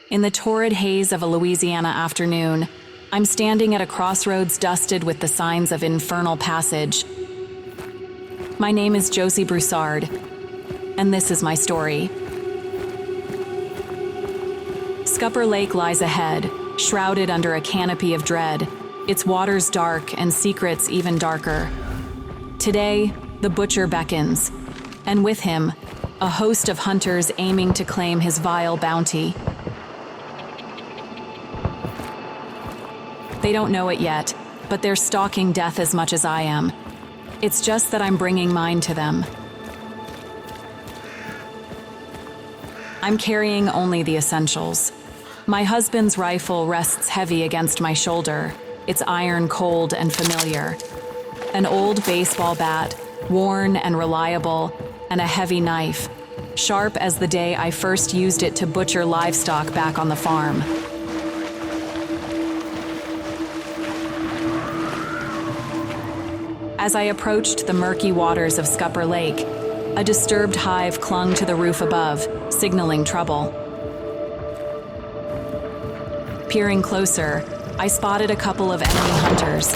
In the torrid haze of a Louisiana afternoon, I'm standing at a crossroads dusted with the signs of infernal passage. My name is Josie Broussard, and this is my story. Scupper Lake lies ahead, shrouded under a canopy of dread, its waters dark and secrets even darker. Today, the butcher beckons, and with him, a host of hunters aiming to claim his vile bounty. They don't know it yet, but they're stalking death as much as I am. It's just that I'm bringing mine to them. I'm carrying only the essentials. My husband's rifle rests heavy against my shoulder, its iron cold and familiar. An old baseball bat, worn and reliable, and a heavy knife, sharp as the day I first used it to butcher livestock back on the farm. As I approached the murky waters of Scupper Lake, a disturbed hive clung to the roof above, signaling trouble. Peering closer, I spotted a couple of enemy hunters.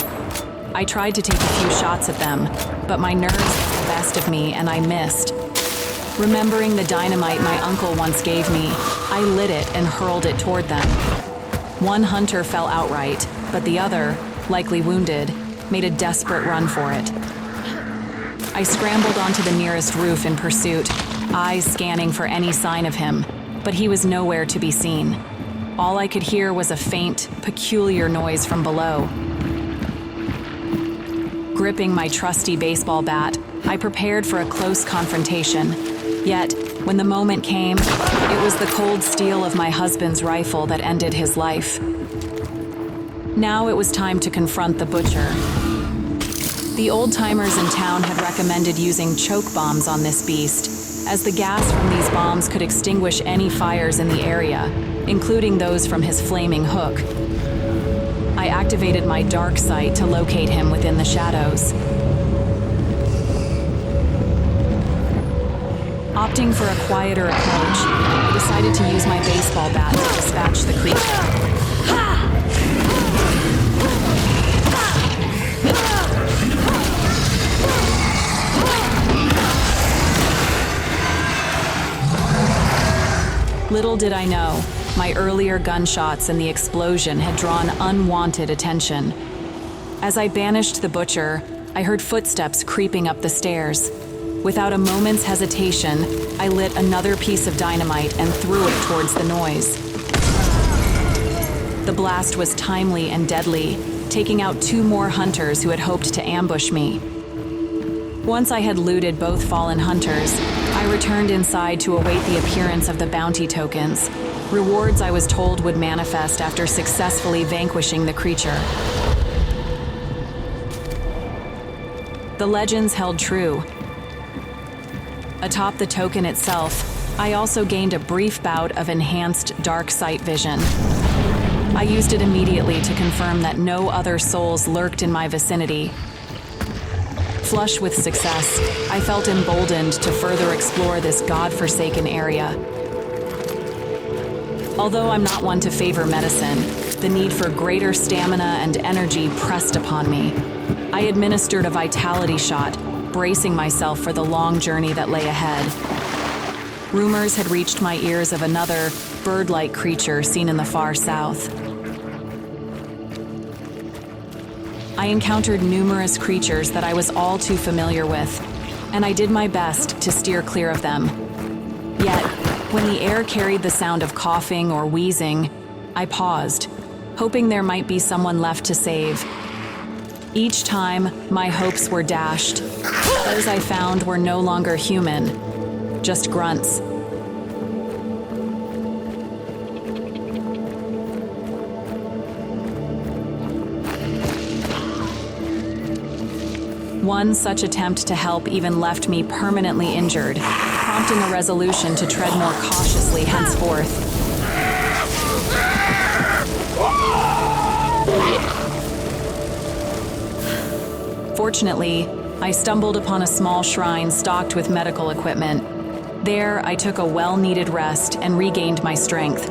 I tried to take a few shots at them, but my nerves got the best of me and I missed. Remembering the dynamite my uncle once gave me, I lit it and hurled it toward them. One hunter fell outright, but the other, likely wounded, made a desperate run for it. I scrambled onto the nearest roof in pursuit, eyes scanning for any sign of him, but he was nowhere to be seen. All I could hear was a faint, peculiar noise from below. Gripping my trusty baseball bat, I prepared for a close confrontation. Yet, when the moment came, it was the cold steel of my husband's rifle that ended his life. Now it was time to confront the butcher. The old-timers in town had recommended using choke bombs on this beast, as the gas from these bombs could extinguish any fires in the area, including those from his flaming hook. I activated my dark sight to locate him within the shadows. Opting for a quieter approach, I decided to use my baseball bat to dispatch the creature. Little did I know, my earlier gunshots and the explosion had drawn unwanted attention. As I banished the butcher, I heard footsteps creeping up the stairs. Without a moment's hesitation, I lit another piece of dynamite and threw it towards the noise. The blast was timely and deadly, taking out two more hunters who had hoped to ambush me. Once I had looted both fallen hunters, I returned inside to await the appearance of the bounty tokens, rewards I was told would manifest after successfully vanquishing the creature. The legends held true. Atop the token itself, I also gained a brief bout of enhanced dark sight vision. I used it immediately to confirm that no other souls lurked in my vicinity. Flush with success, I felt emboldened to further explore this God-forsaken area. Although I'm not one to favor medicine, the need for greater stamina and energy pressed upon me. I administered a vitality shot, bracing myself for the long journey that lay ahead. Rumors had reached my ears of another bird-like creature seen in the far south. I encountered numerous creatures that I was all too familiar with, and I did my best to steer clear of them. Yet, when the air carried the sound of coughing or wheezing, I paused, hoping there might be someone left to save. Each time, my hopes were dashed. Those I found were no longer human, just grunts. One such attempt to help even left me permanently injured, prompting a resolution to tread more cautiously henceforth. Fortunately, I stumbled upon a small shrine stocked with medical equipment. There, I took a well-needed rest and regained my strength.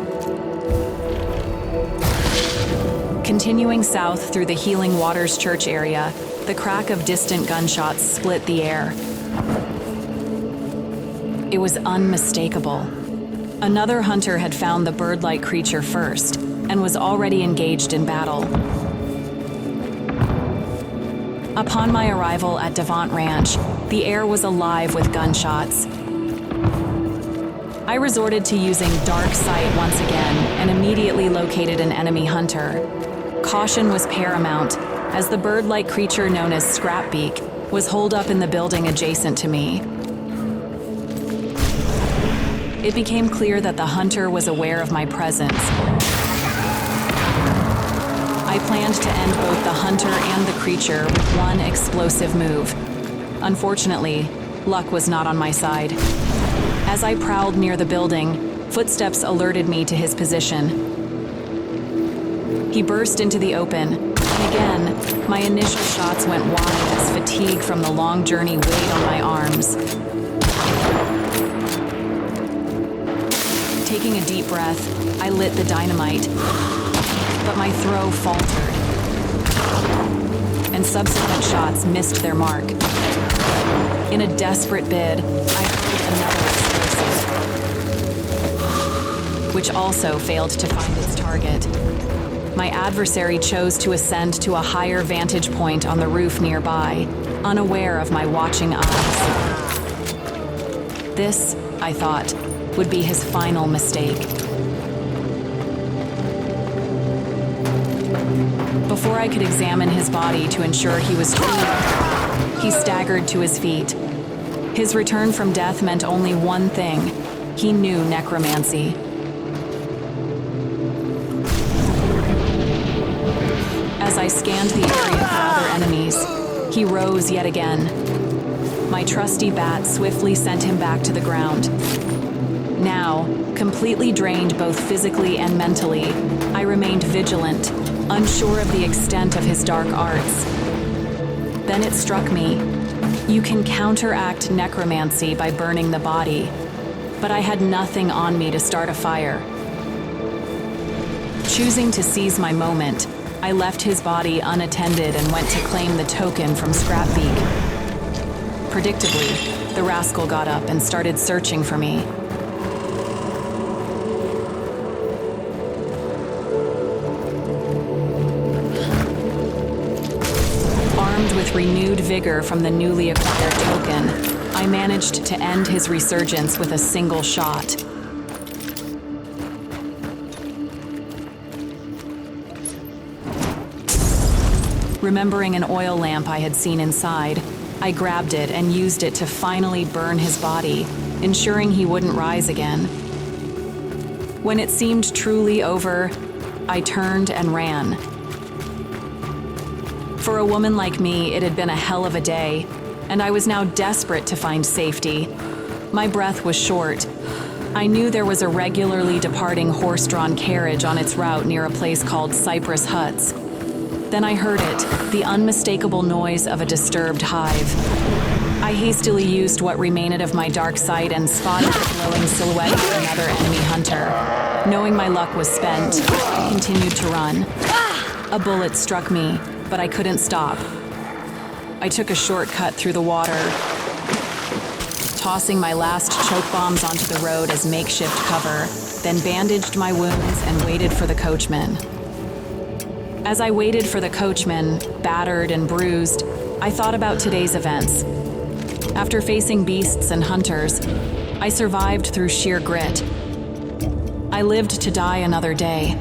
Continuing south through the Healing Waters Church area, the crack of distant gunshots split the air. It was unmistakable. Another hunter had found the bird-like creature first and was already engaged in battle. Upon my arrival at Davant Ranch, the air was alive with gunshots. I resorted to using dark sight once again and immediately located an enemy hunter. Caution was paramount, as the bird-like creature known as Scrapbeak was holed up in the building adjacent to me. It became clear that the hunter was aware of my presence. I planned to end both the hunter and the creature with one explosive move. Unfortunately, luck was not on my side. As I prowled near the building, footsteps alerted me to his position. He burst into the open, and again, my initial shots went wide as fatigue from the long journey weighed on my arms. Taking a deep breath, I lit the dynamite, but my throw faltered, and subsequent shots missed their mark. In a desperate bid, I hurled another explosive, which also failed to find its target. My adversary chose to ascend to a higher vantage point on the roof nearby, unaware of my watching eyes. This, I thought, would be his final mistake. Before I could examine his body to ensure he was truly, he staggered to his feet. His return from death meant only one thing. He knew necromancy. As I scanned the area for other enemies, he rose yet again. My trusty bat swiftly sent him back to the ground. Now, completely drained both physically and mentally, I remained vigilant, unsure of the extent of his dark arts. Then it struck me. You can counteract necromancy by burning the body, but I had nothing on me to start a fire. Choosing to seize my moment, I left his body unattended and went to claim the token from Scrapbeak. Predictably, the rascal got up and started searching for me. Armed with renewed vigor from the newly acquired token, I managed to end his resurgence with a single shot. Remembering an oil lamp I had seen inside, I grabbed it and used it to finally burn his body, ensuring he wouldn't rise again. When it seemed truly over, I turned and ran. For a woman like me, it had been a hell of a day, and I was now desperate to find safety. My breath was short. I knew there was a regularly departing horse-drawn carriage on its route near a place called Cypress Huts. Then I heard it, the unmistakable noise of a disturbed hive. I hastily used what remained of my dark sight and spotted the glowing silhouette of another enemy hunter. Knowing my luck was spent, I continued to run. A bullet struck me, but I couldn't stop. I took a shortcut through the water, tossing my last choke bombs onto the road as makeshift cover, then bandaged my wounds and waited for the coachman. As I waited for the coachman, battered and bruised, I thought about today's events. After facing beasts and hunters, I survived through sheer grit. I lived to die another day.